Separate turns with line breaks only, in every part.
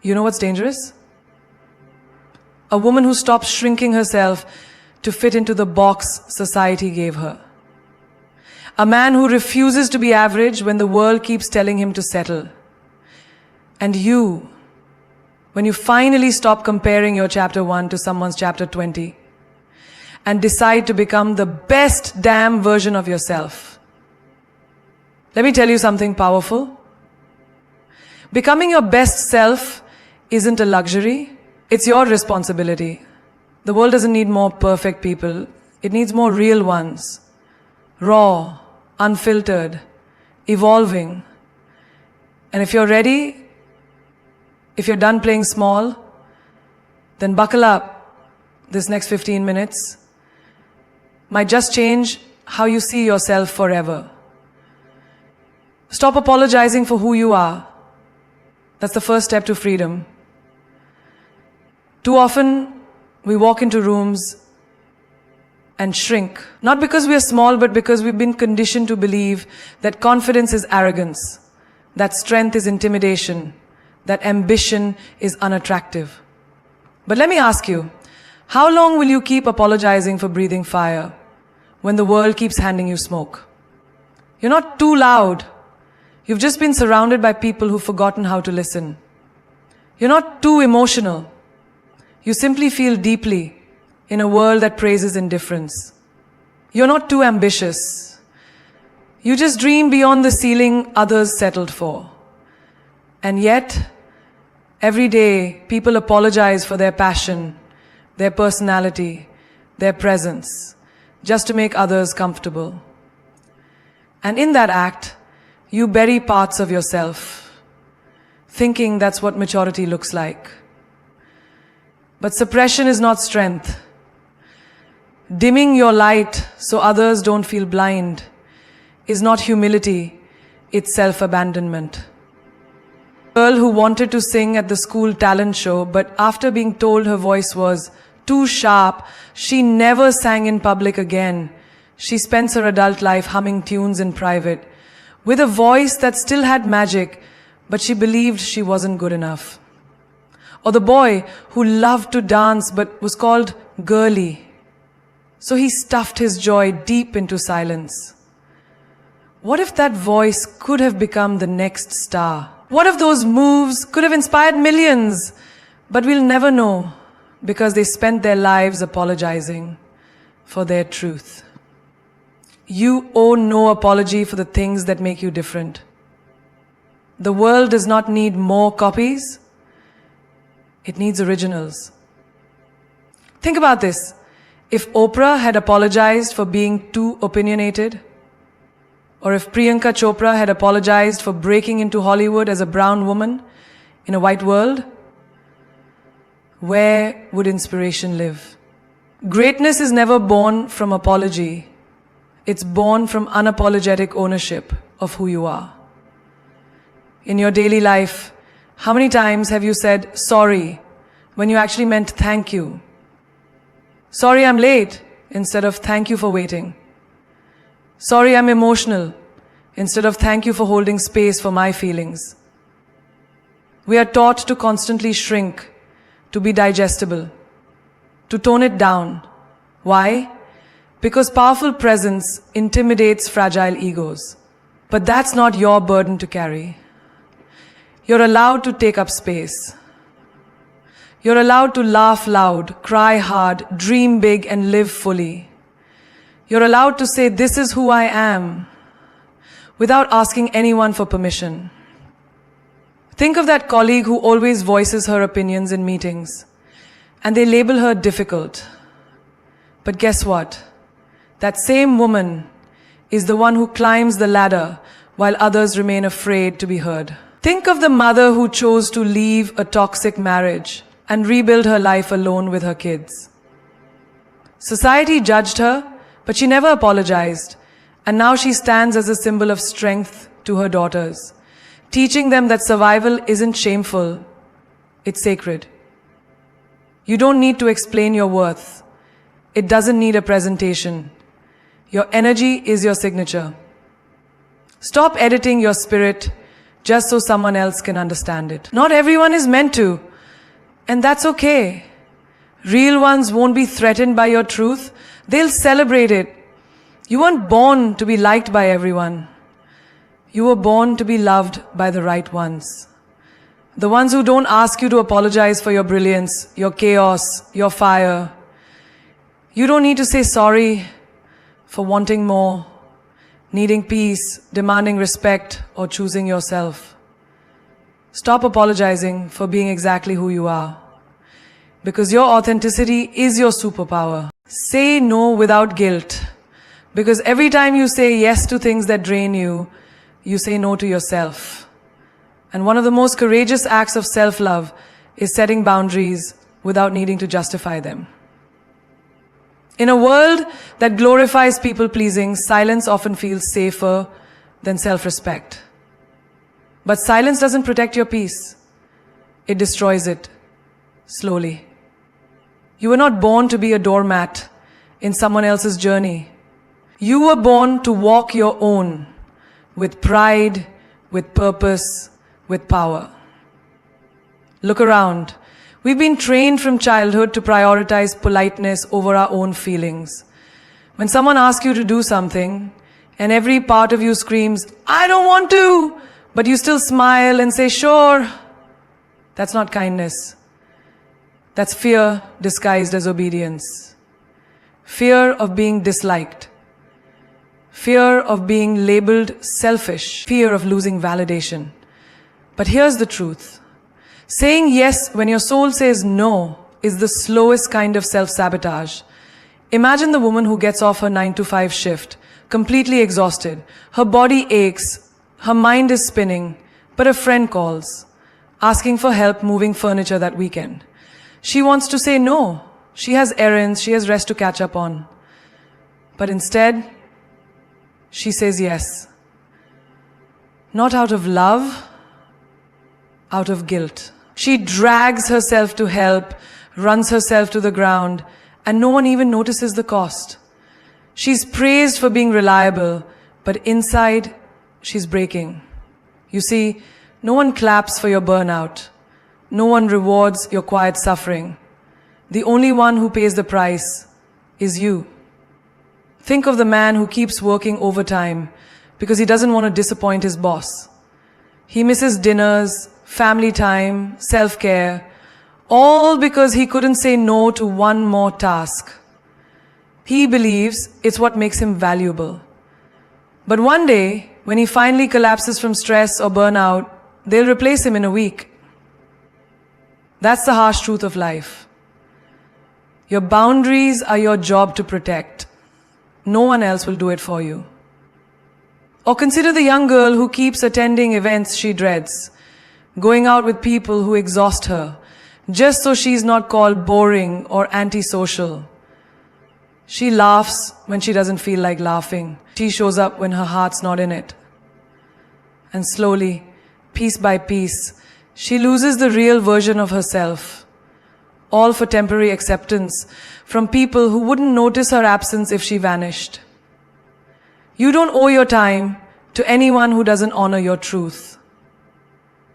You know what's dangerous? A woman who stops shrinking herself to fit into the box society gave her. A man who refuses to be average when the world keeps telling him to settle. And you, when you finally stop comparing your chapter 1 to someone's chapter 20 and decide to become the best damn version of yourself. Let me tell you something powerful. Becoming your best self isn't a luxury, it's your responsibility. The world doesn't need more perfect people, it needs more real ones. Raw, unfiltered, evolving. And if you're ready, if you're done playing small, then buckle up. This next 15 minutes might just change how you see yourself forever. Stop apologizing for who you are. That's the first step to freedom. Too often, we walk into rooms and shrink. Not because we are small, but because we've been conditioned to believe that confidence is arrogance, that strength is intimidation, that ambition is unattractive. But let me ask you, how long will you keep apologizing for breathing fire when the world keeps handing you smoke? You're not too loud. You've just been surrounded by people who've forgotten how to listen. You're not too emotional. You simply feel deeply in a world that praises indifference. You're not too ambitious. You just dream beyond the ceiling others settled for. And yet, every day, people apologize for their passion, their personality, their presence, just to make others comfortable. And in that act, you bury parts of yourself, thinking that's what maturity looks like. But suppression is not strength. Dimming your light so others don't feel blind is not humility, it's self-abandonment. A girl who wanted to sing at the school talent show, but after being told her voice was too sharp, she never sang in public again. She spent her adult life humming tunes in private, with a voice that still had magic, but she believed she wasn't good enough. Or the boy who loved to dance but was called girly, so he stuffed his joy deep into silence. What if that voice could have become the next star? What if those moves could have inspired millions? But we'll never know because they spent their lives apologizing for their truth. You owe no apology for the things that make you different. The world does not need more copies. It needs originals. Think about this. If Oprah had apologized for being too opinionated, or if Priyanka Chopra had apologized for breaking into Hollywood as a brown woman in a white world, where would inspiration live? Greatness is never born from apology. It's born from unapologetic ownership of who you are. In your daily life, how many times have you said sorry when you actually meant thank you? Sorry I'm late instead of thank you for waiting. Sorry I'm emotional instead of thank you for holding space for my feelings. We are taught to constantly shrink, to be digestible, to tone it down. Why? Because powerful presence intimidates fragile egos. But that's not your burden to carry. You're allowed to take up space. You're allowed to laugh loud, cry hard, dream big, and live fully. You're allowed to say, "This is who I am," without asking anyone for permission. Think of that colleague who always voices her opinions in meetings, and they label her difficult. But guess what? That same woman is the one who climbs the ladder while others remain afraid to be heard. Think of the mother who chose to leave a toxic marriage and rebuild her life alone with her kids. Society judged her, but she never apologized, and now she stands as a symbol of strength to her daughters, teaching them that survival isn't shameful, it's sacred. You don't need to explain your worth. It doesn't need a presentation. Your energy is your signature. Stop editing your spirit just so someone else can understand it. Not everyone is meant to, and that's okay. Real ones won't be threatened by your truth. They'll celebrate it. You weren't born to be liked by everyone. You were born to be loved by the right ones. The ones who don't ask you to apologize for your brilliance, your chaos, your fire. You don't need to say sorry for wanting more, needing peace, demanding respect, or choosing yourself. Stop apologizing for being exactly who you are, because your authenticity is your superpower. Say no without guilt, because every time you say yes to things that drain you, you say no to yourself. And one of the most courageous acts of self-love is setting boundaries without needing to justify them. In a world that glorifies people-pleasing, silence often feels safer than self-respect. But silence doesn't protect your peace. It destroys it, slowly. You were not born to be a doormat in someone else's journey. You were born to walk your own, with pride, with purpose, with power. Look around. We've been trained from childhood to prioritize politeness over our own feelings. When someone asks you to do something, and every part of you screams, "I don't want to," but you still smile and say, "Sure," that's not kindness. That's fear disguised as obedience. Fear of being disliked. Fear of being labeled selfish. Fear of losing validation. But here's the truth. Saying yes when your soul says no is the slowest kind of self-sabotage. Imagine the woman who gets off her 9-to-5 shift, completely exhausted. Her body aches, her mind is spinning, but a friend calls, asking for help moving furniture that weekend. She wants to say no. She has errands, she has rest to catch up on. But instead, she says yes. Not out of love, out of guilt. She drags herself to help, runs herself to the ground, and no one even notices the cost. She's praised for being reliable, but inside, she's breaking. You see, no one claps for your burnout. No one rewards your quiet suffering. The only one who pays the price is you. Think of the man who keeps working overtime because he doesn't want to disappoint his boss. He misses dinners, family time, self-care, all because he couldn't say no to one more task. He believes it's what makes him valuable. But one day, when he finally collapses from stress or burnout, they'll replace him in a week. That's the harsh truth of life. Your boundaries are your job to protect. No one else will do it for you. Or consider the young girl who keeps attending events she dreads, going out with people who exhaust her, just so she's not called boring or antisocial. She laughs when she doesn't feel like laughing. She shows up when her heart's not in it. And slowly, piece by piece, she loses the real version of herself, all for temporary acceptance from people who wouldn't notice her absence if she vanished. You don't owe your time to anyone who doesn't honor your truth.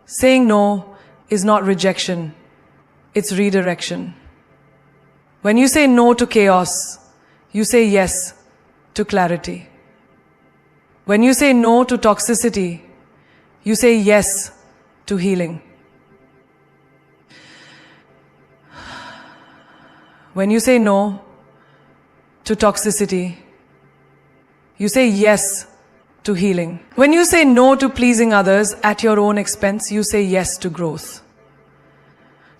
Saying no is not rejection, it's redirection. When you say no to chaos, you say yes to clarity. When you say no to toxicity, you say yes to healing. When you say no to toxicity, you say yes to healing. When you say no to pleasing others at your own expense, you say yes to growth.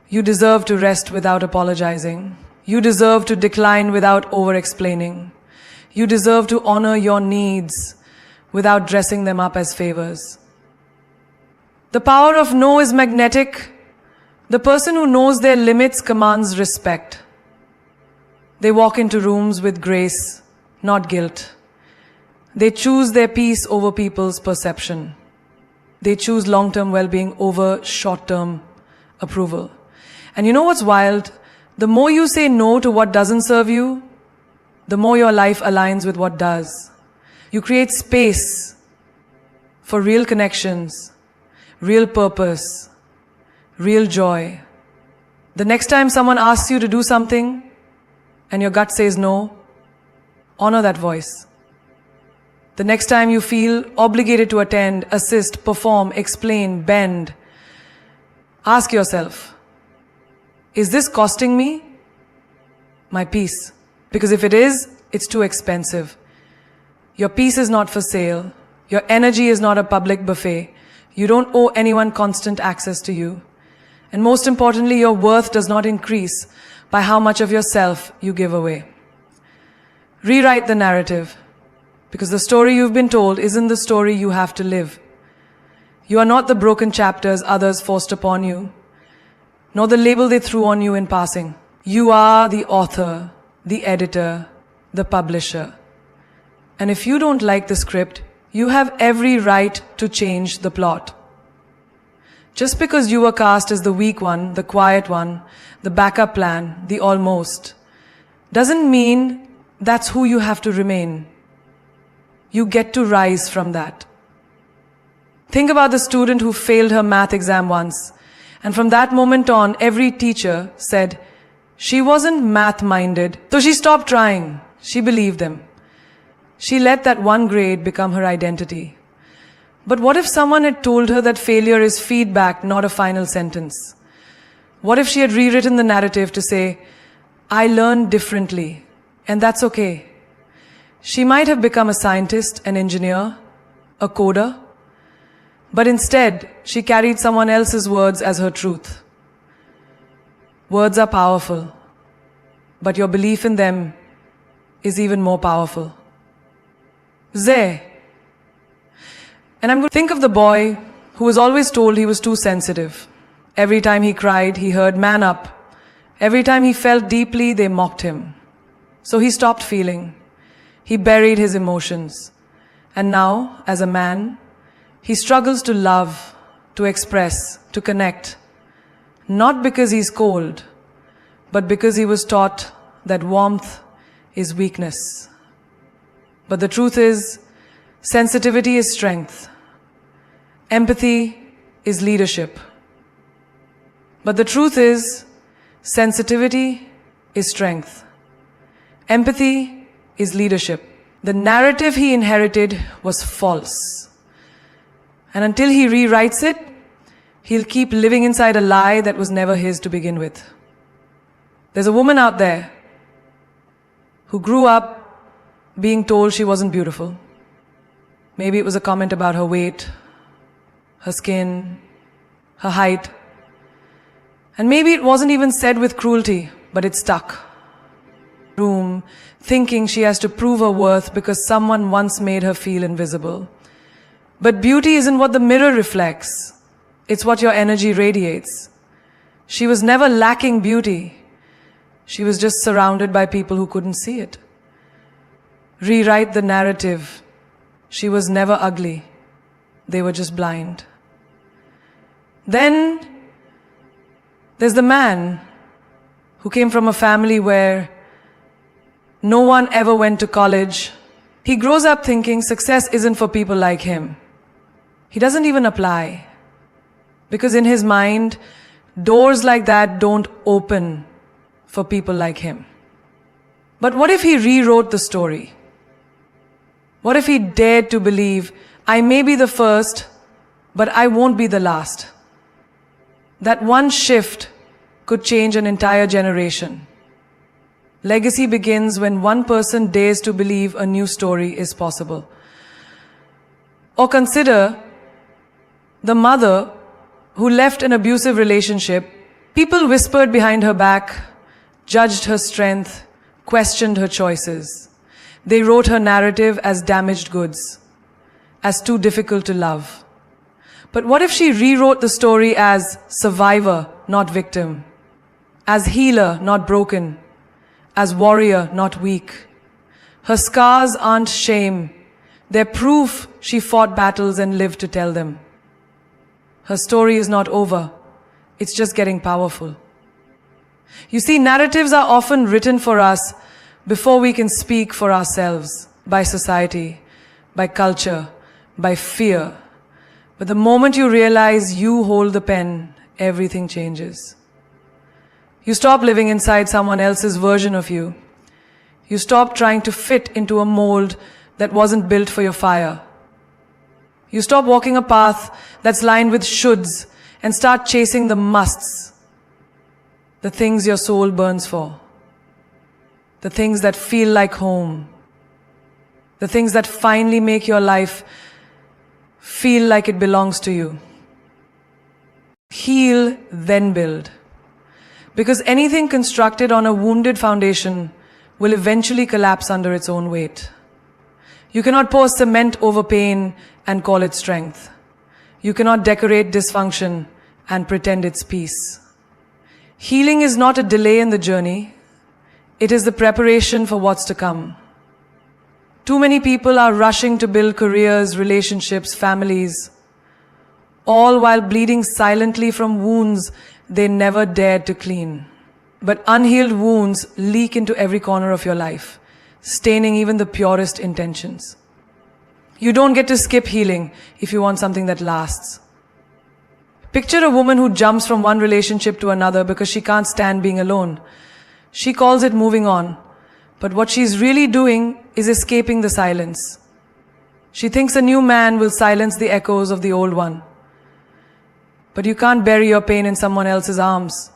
You deserve to rest without apologizing. You deserve to decline without over-explaining. You deserve to honor your needs without dressing them up as favors. The power of no is magnetic. The person who knows their limits commands respect. They walk into rooms with grace, not guilt. They choose their peace over people's perception. They choose long-term well-being over short-term approval. And you know what's wild? The more you say no to what doesn't serve you, the more your life aligns with what does. You create space for real connections. real purpose, real joy. The next time someone asks you to do something and your gut says no, honor that voice. The next time you feel obligated to attend, assist, perform, explain, bend, ask yourself, is this costing me my peace? Because if it is, it's too expensive. Your peace is not for sale. Your energy is not a public buffet. You don't owe anyone constant access to you. And most importantly, your worth does not increase by how much of yourself you give away. Rewrite the narrative, because the story you've been told isn't the story you have to live. You are not the broken chapters others forced upon you, nor the label they threw on you in passing. You are the author, the editor, the publisher. And if you don't like the script, you have every right to change the plot. Just because you were cast as the weak one, the quiet one, the backup plan, the almost, doesn't mean that's who you have to remain. You get to rise from that. Think about the student who failed her math exam once, and from that moment on, every teacher said she wasn't math-minded, so she stopped trying. She believed them. She let that one grade become her identity. But what if someone had told her that failure is feedback, not a final sentence? What if she had rewritten the narrative to say, I learned differently, and that's okay? She might have become a scientist, an engineer, a coder, but instead, she carried someone else's words as her truth. Words are powerful, but your belief in them is even more powerful. Zeh. And I'm going to think of the boy who was always told he was too sensitive. Every time he cried, he heard, man up. Every time he felt deeply, they mocked him. So he stopped feeling. He buried his emotions. And now, as a man, he struggles to love, to express, to connect. Not because he's cold, but because he was taught that warmth is weakness. But the truth is, sensitivity is strength. Empathy is leadership. But the truth is, sensitivity is strength. Empathy is leadership. The narrative he inherited was false. And until he rewrites it, he'll keep living inside a lie that was never his to begin with. There's a woman out there who grew up being told she wasn't beautiful. Maybe it was a comment about her weight, her skin, her height. And maybe it wasn't even said with cruelty, but it stuck. Room, thinking she has to prove her worth because someone once made her feel invisible. But beauty isn't what the mirror reflects. It's what your energy radiates. She was never lacking beauty. She was just surrounded by people who couldn't see it. Rewrite the narrative. She was never ugly. They were just blind. Then there's the man who came from a family where no one ever went to college. He grows up thinking success isn't for people like him. He doesn't even apply. Because in his mind, doors like that don't open for people like him. But what if he rewrote the story? What if he dared to believe, I may be the first, but I won't be the last? That one shift could change an entire generation. Legacy begins when one person dares to believe a new story is possible. Or consider the mother who left an abusive relationship. People whispered behind her back, judged her strength, questioned her choices. They wrote her narrative as damaged goods, as too difficult to love. But what if she rewrote the story as survivor, not victim, as healer, not broken, as warrior, not weak? Her scars aren't shame. They're proof she fought battles and lived to tell them. Her story is not over. It's just getting powerful. You see, narratives are often written for us before we can speak for ourselves, by society, by culture, by fear. But the moment you realize you hold the pen, everything changes. You stop living inside someone else's version of you. You stop trying to fit into a mold that wasn't built for your fire. You stop walking a path that's lined with shoulds and start chasing the musts, the things your soul burns for, the things that feel like home, the things that finally make your life feel like it belongs to you. Heal, then build. Because anything constructed on a wounded foundation will eventually collapse under its own weight. You cannot pour cement over pain and call it strength. You cannot decorate dysfunction and pretend it's peace. Healing is not a delay in the journey. It is the preparation for what's to come. Too many people are rushing to build careers, relationships, families, all while bleeding silently from wounds they never dared to clean. But unhealed wounds leak into every corner of your life, staining even the purest intentions. You don't get to skip healing if you want something that lasts. Picture a woman who jumps from one relationship to another because she can't stand being alone. She calls it moving on, but what she's really doing is escaping the silence. She thinks a new man will silence the echoes of the old one. But you can't bury your pain in someone else's arms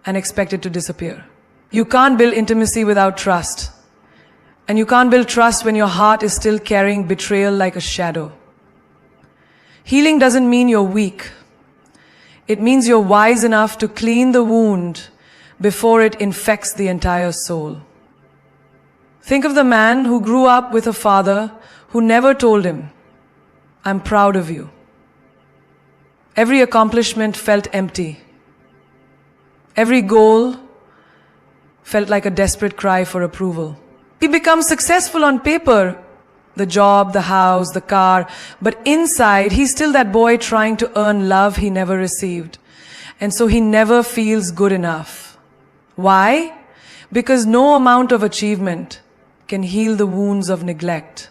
and expect it to disappear. You can't build intimacy without trust. And you can't build trust when your heart is still carrying betrayal like a shadow. Healing doesn't mean you're weak. It means you're wise enough to clean the wound before it infects the entire soul. Think of the man who grew up with a father who never told him, "I'm proud of you." Every accomplishment felt empty. Every goal felt like a desperate cry for approval. He becomes successful on paper, the job, the house, the car, but inside he's still that boy trying to earn love he never received. And so he never feels good enough. Why? Because no amount of achievement can heal the wounds of neglect.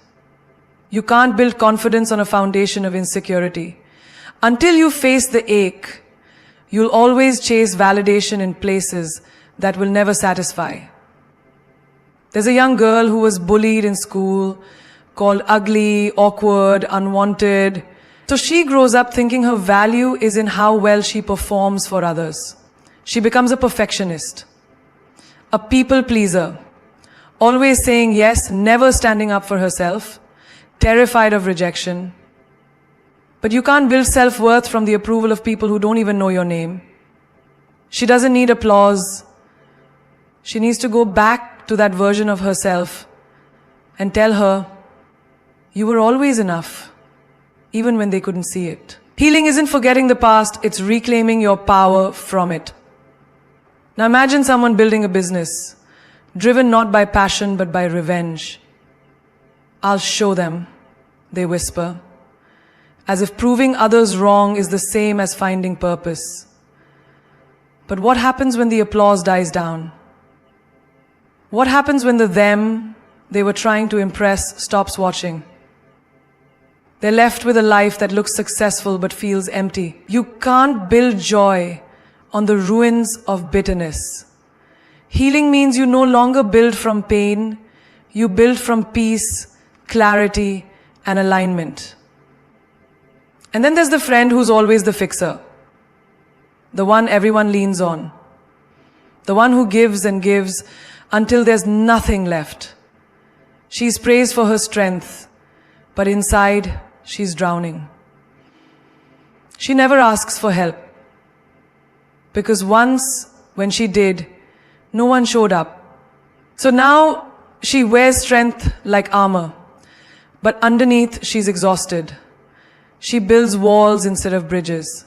You can't build confidence on a foundation of insecurity. Until you face the ache, you'll always chase validation in places that will never satisfy. There's a young girl who was bullied in school, called ugly, awkward, unwanted. So she grows up thinking her value is in how well she performs for others. She becomes a perfectionist, a people pleaser, always saying yes, never standing up for herself, terrified of rejection. But you can't build self-worth from the approval of people who don't even know your name. She doesn't need applause. She needs to go back to that version of herself and tell her, you were always enough, even when they couldn't see it. Healing isn't forgetting the past, it's reclaiming your power from it. Now imagine someone building a business, driven not by passion but by revenge. "I'll show them," they whisper, as if proving others wrong is the same as finding purpose. But what happens when the applause dies down? What happens when the them they were trying to impress stops watching? They're left with a life that looks successful but feels empty. You can't build joy on the ruins of bitterness. Healing means you no longer build from pain, you build from peace, clarity, and alignment. And then there's the friend who's always the fixer, the one everyone leans on, the one who gives and gives until there's nothing left. She's praised for her strength, but inside she's drowning. She never asks for help, because once when she did, no one showed up. So now she wears strength like armor, but underneath she's exhausted. She builds walls instead of bridges.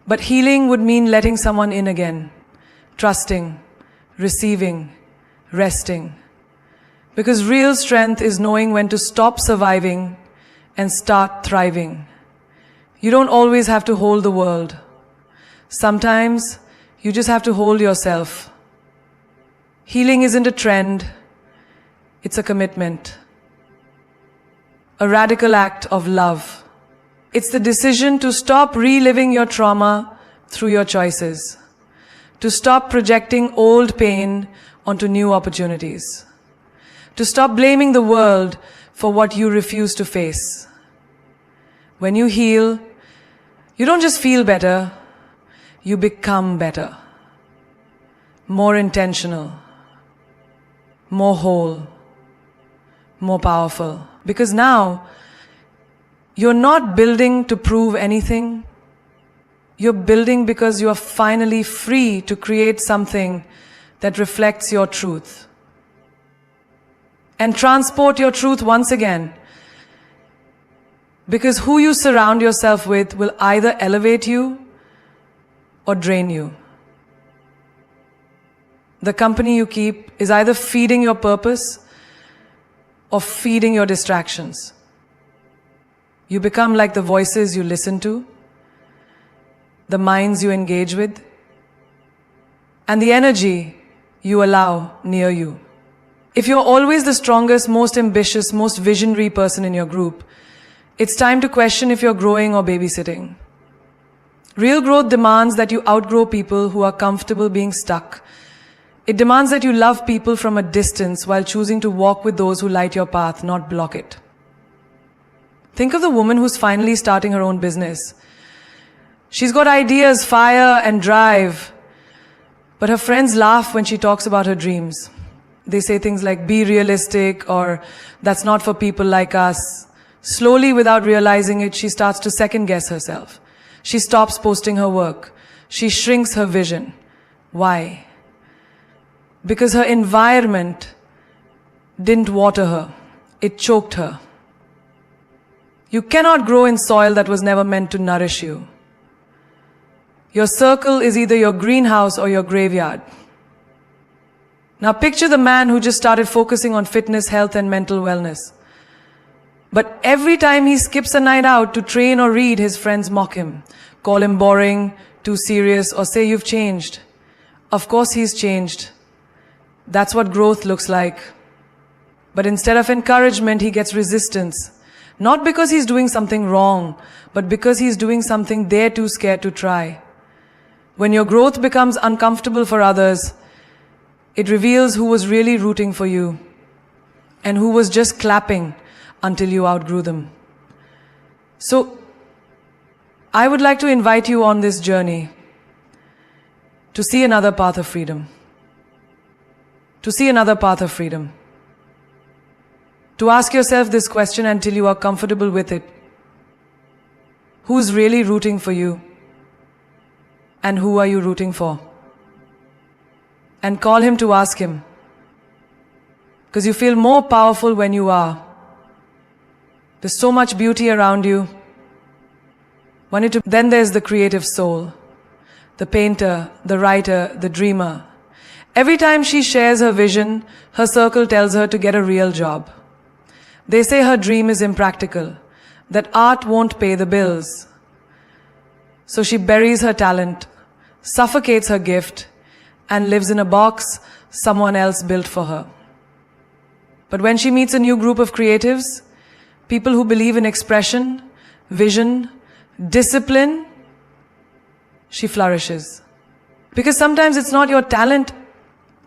But healing would mean letting someone in again, trusting, receiving, resting. Because real strength is knowing when to stop surviving and start thriving. You don't always have to hold the world. Sometimes you just have to hold yourself. Healing isn't a trend, it's a commitment. A radical act of love. It's the decision to stop reliving your trauma through your choices, to stop projecting old pain onto new opportunities, to stop blaming the world for what you refuse to face. When you heal, you don't just feel better, you become better, more intentional, more whole, more powerful. Because now, you're not building to prove anything. You're building because you are finally free to create something that reflects your truth. And transport your truth once again. Because who you surround yourself with will either elevate you or drain you. The company you keep is either feeding your purpose or feeding your distractions. You become like the voices you listen to, the minds you engage with, and the energy you allow near you. If you're always the strongest, most ambitious, most visionary person in your group, it's time to question if you're growing or babysitting. Real growth demands that you outgrow people who are comfortable being stuck. It demands that you love people from a distance while choosing to walk with those who light your path, not block it. Think of the woman who's finally starting her own business. She's got ideas, fire, and drive, but her friends laugh when she talks about her dreams. They say things like, be realistic, or that's not for people like us. Slowly, without realizing it, she starts to second-guess herself. She stops posting her work. She shrinks her vision. Why? Because her environment didn't water her. It choked her. You cannot grow in soil that was never meant to nourish you. Your circle is either your greenhouse or your graveyard. Now picture the man who just started focusing on fitness, health, and mental wellness. But every time he skips a night out to train or read, his friends mock him, call him boring, too serious, or say you've changed. Of course he's changed. That's what growth looks like. But instead of encouragement, he gets resistance. Not because he's doing something wrong, but because he's doing something they're too scared to try. When your growth becomes uncomfortable for others, it reveals who was really rooting for you and who was just clapping until you outgrew them. So, I would like to invite you on this journey to see another path of freedom. To see another path of freedom. To ask yourself this question until you are comfortable with it. Who's really rooting for you? And who are you rooting for? And call him to ask him. Because you feel more powerful when you are. There's so much beauty around you. Then there's the creative soul. The painter, the writer, the dreamer. Every time she shares her vision, her circle tells her to get a real job. They say her dream is impractical, that art won't pay the bills. So she buries her talent, suffocates her gift, and lives in a box someone else built for her. But when she meets a new group of creatives, people who believe in expression, vision, discipline, she flourishes. Because sometimes it's not your talent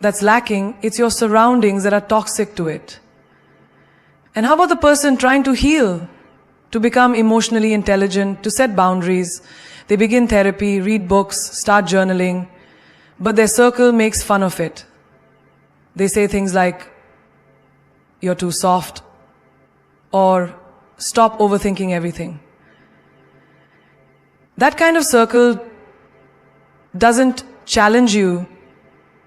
that's lacking, it's your surroundings that are toxic to it. And how about the person trying to heal, to become emotionally intelligent, to set boundaries? They begin therapy, read books, start journaling, but their circle makes fun of it. They say things like, you're too soft, or stop overthinking everything. That kind of circle doesn't challenge you.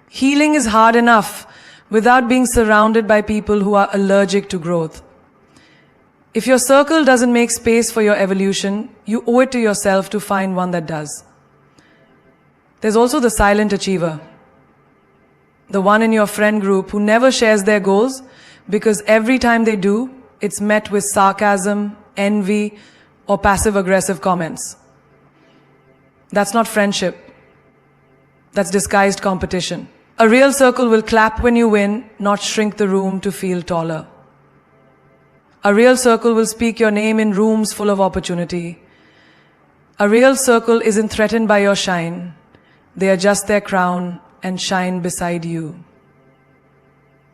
Healing is hard enough without being surrounded by people who are allergic to growth. If your circle doesn't make space for your evolution, you owe it to yourself to find one that does. There's also the silent achiever. The one in your friend group who never shares their goals because every time they do, it's met with sarcasm, envy, or passive-aggressive comments. That's not friendship. That's disguised competition. A real circle will clap when you win, not shrink the room to feel taller. A real circle will speak your name in rooms full of opportunity, A real circle isn't threatened by your shine. They adjust their crown and shine beside you.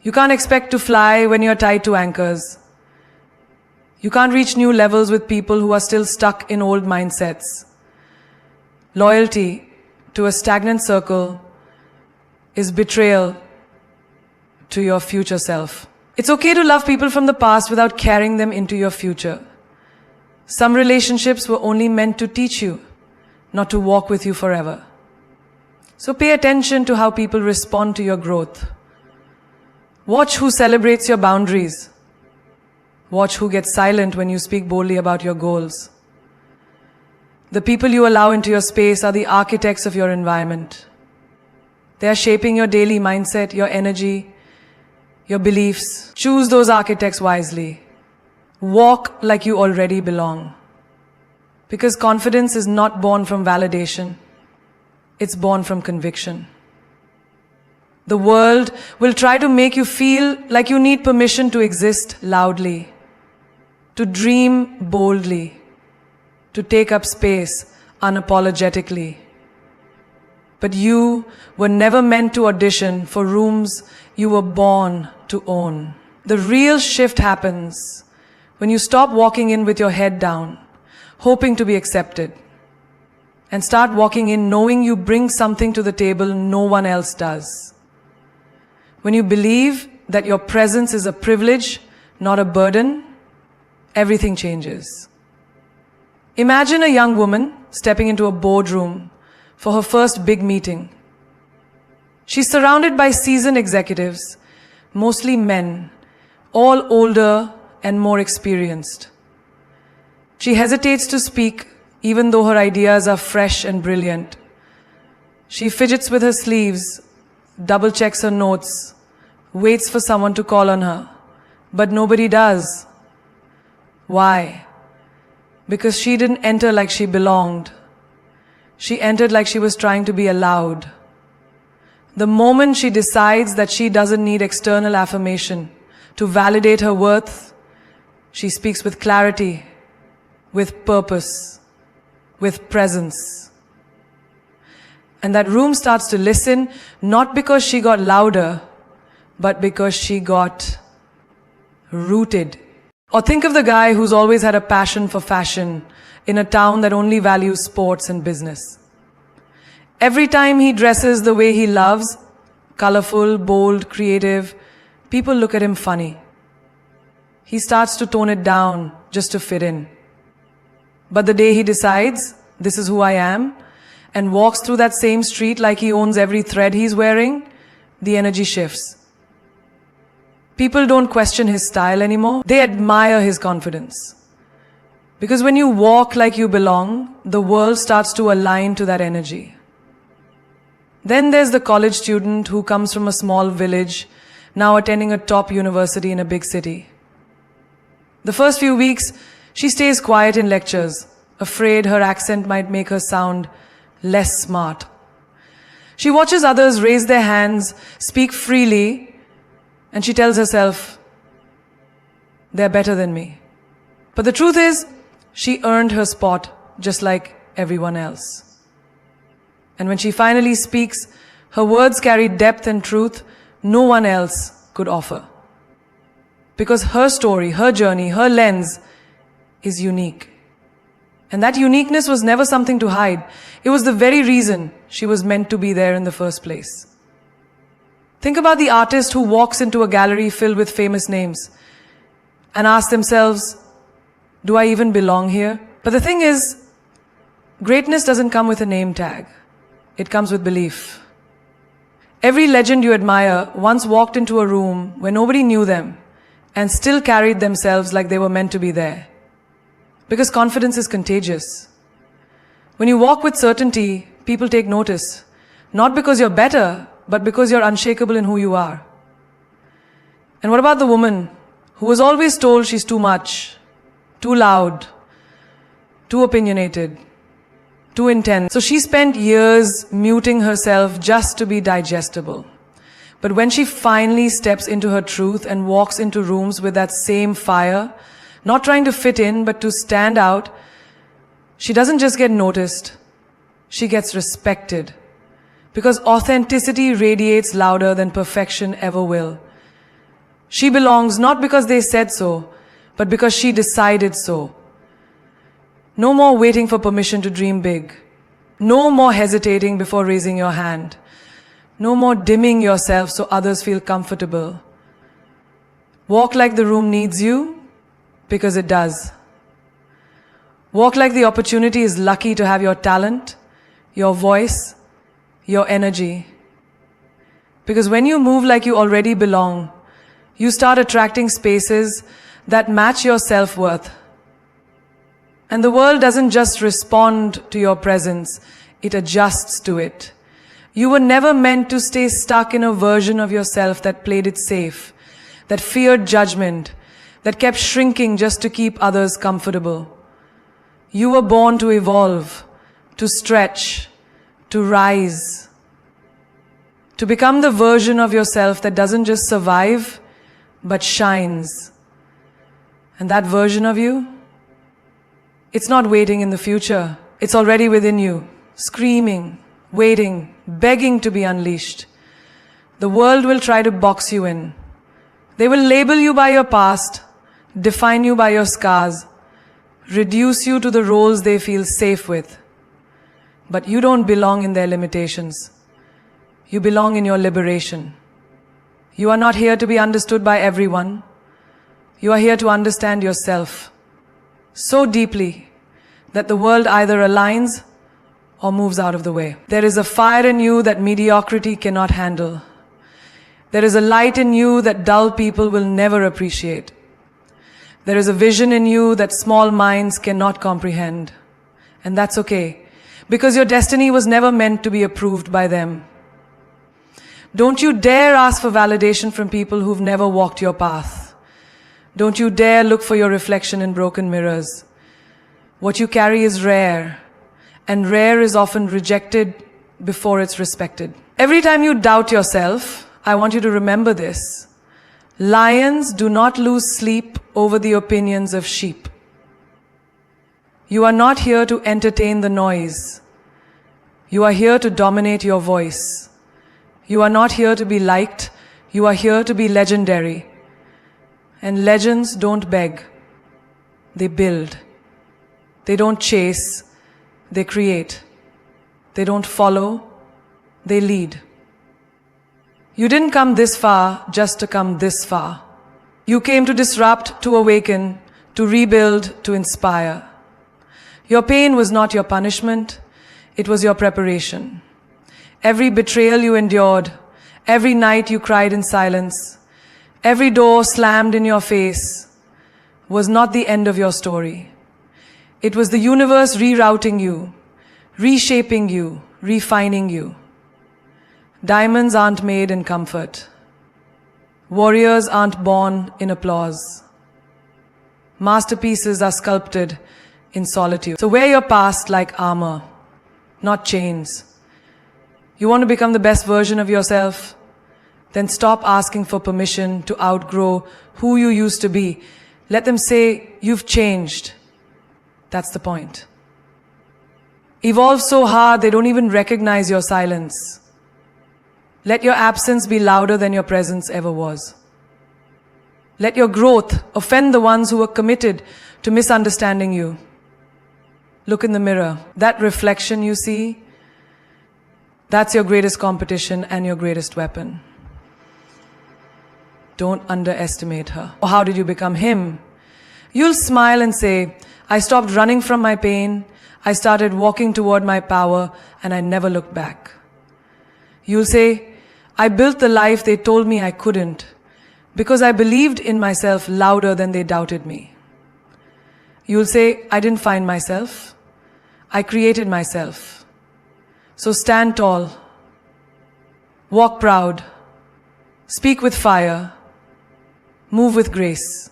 You can't expect to fly when you're tied to anchors. You can't reach new levels with people who are still stuck in old mindsets. Loyalty to a stagnant circle is betrayal to your future self. It's okay to love people from the past without carrying them into your future. Some relationships were only meant to teach you, not to walk with you forever. So pay attention to how people respond to your growth. Watch who celebrates your boundaries. Watch who gets silent when you speak boldly about your goals. The people you allow into your space are the architects of your environment. They are shaping your daily mindset, your energy, your beliefs. Choose those architects wisely. Walk like you already belong. Because confidence is not born from validation. It's born from conviction. The world will try to make you feel like you need permission to exist loudly, to dream boldly, to take up space unapologetically. But you were never meant to audition for rooms you were born to own. The real shift happens when you stop walking in with your head down, hoping to be accepted, and start walking in knowing you bring something to the table no one else does. When you believe that your presence is a privilege, not a burden, everything changes. Imagine a young woman stepping into a boardroom for her first big meeting. She's surrounded by seasoned executives, mostly men, all older and more experienced. She hesitates to speak even though her ideas are fresh and brilliant. She fidgets with her sleeves, double checks her notes, waits for someone to call on her, but nobody does. Why? Because she didn't enter like she belonged. She entered like she was trying to be allowed. The moment she decides that she doesn't need external affirmation to validate her worth, she speaks with clarity, with purpose, with presence. And that room starts to listen, not because she got louder, but because she got rooted. Or think of the guy who's always had a passion for fashion in a town that only values sports and business. Every time he dresses the way he loves, colorful, bold, creative, people look at him funny. He starts to tone it down just to fit in. But the day he decides, this is who I am, and walks through that same street like he owns every thread he's wearing, the energy shifts. People don't question his style anymore. They admire his confidence. Because when you walk like you belong, the world starts to align to that energy. Then there's the college student who comes from a small village, now attending a top university in a big city. The first few weeks, she stays quiet in lectures, afraid her accent might make her sound less smart. She watches others raise their hands, speak freely, and she tells herself, they're better than me. But the truth is, she earned her spot just like everyone else. And when she finally speaks, her words carry depth and truth no one else could offer. Because her story, her journey, her lens is unique. And that uniqueness was never something to hide. It was the very reason she was meant to be there in the first place. Think about the artist who walks into a gallery filled with famous names and asks themselves, do I even belong here? But the thing is, greatness doesn't come with a name tag. It comes with belief. Every legend you admire once walked into a room where nobody knew them and still carried themselves like they were meant to be there. Because confidence is contagious. When you walk with certainty, people take notice. Not because you're better, but because you're unshakable in who you are. And what about the woman who was always told she's too much, too loud, too opinionated, too intense? So she spent years muting herself just to be digestible. But when she finally steps into her truth and walks into rooms with that same fire, not trying to fit in, but to stand out, She doesn't just get noticed, she gets respected. Because authenticity radiates louder than perfection ever will. She belongs not because they said so, but because she decided so. No more waiting for permission to dream big. No more hesitating before raising your hand. No more dimming yourself so others feel comfortable. Walk like the room needs you, because it does. Walk like the opportunity is lucky to have your talent, your voice, your energy. Because when you move like you already belong, you start attracting spaces that match your self-worth. And the world doesn't just respond to your presence, it adjusts to it. You were never meant to stay stuck in a version of yourself that played it safe, that feared judgment, that kept shrinking just to keep others comfortable. You were born to evolve, to stretch, to rise, to become the version of yourself that doesn't just survive, but shines. And that version of you, it's not waiting in the future. It's already within you, screaming, waiting, begging to be unleashed. The world will try to box you in. They will label you by your past, define you by your scars, reduce you to the roles they feel safe with. But you don't belong in their limitations. You belong in your liberation. You are not here to be understood by everyone. You are here to understand yourself so deeply that the world either aligns or moves out of the way. There is a fire in you that mediocrity cannot handle. There is a light in you that dull people will never appreciate. There is a vision in you that small minds cannot comprehend. And that's okay, because your destiny was never meant to be approved by them. Don't you dare ask for validation from people who've never walked your path. Don't you dare look for your reflection in broken mirrors. What you carry is rare, and rare is often rejected before it's respected. Every time you doubt yourself, I want you to remember this. Lions do not lose sleep over the opinions of sheep. You are not here to entertain the noise. You are here to dominate your voice. You are not here to be liked. You are here to be legendary. And legends don't beg. They build. They don't chase. They create. They don't follow. They lead. You didn't come this far just to come this far. You came to disrupt, to awaken, to rebuild, to inspire. Your pain was not your punishment. It was your preparation. Every betrayal you endured, every night you cried in silence, every door slammed in your face was not the end of your story. It was the universe rerouting you, reshaping you, refining you. Diamonds aren't made in comfort. Warriors aren't born in applause. Masterpieces are sculpted in solitude. So wear your past like armor, not chains. You want to become the best version of yourself? Then stop asking for permission to outgrow who you used to be. Let them say, you've changed. That's the point. Evolve so hard they don't even recognize your silence. Let your absence be louder than your presence ever was. Let your growth offend the ones who were committed to misunderstanding you. Look in the mirror. That reflection you see, that's your greatest competition and your greatest weapon. Don't underestimate her. How did you become him? You'll smile and say, I stopped running from my pain, I started walking toward my power, and I never looked back. You'll say, I built the life they told me I couldn't, because I believed in myself louder than they doubted me. You'll say, I didn't find myself, I created myself. So stand tall, walk proud, speak with fire, move with grace,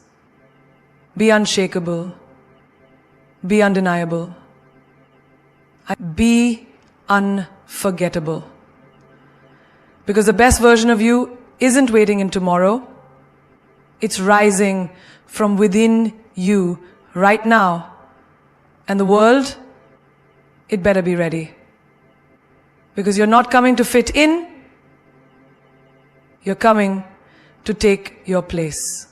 be unshakable, be undeniable, be unforgettable. Because the best version of you isn't waiting in tomorrow, it's rising from within you right now. And the world, it better be ready. Because you're not coming to fit in, you're coming to take your place.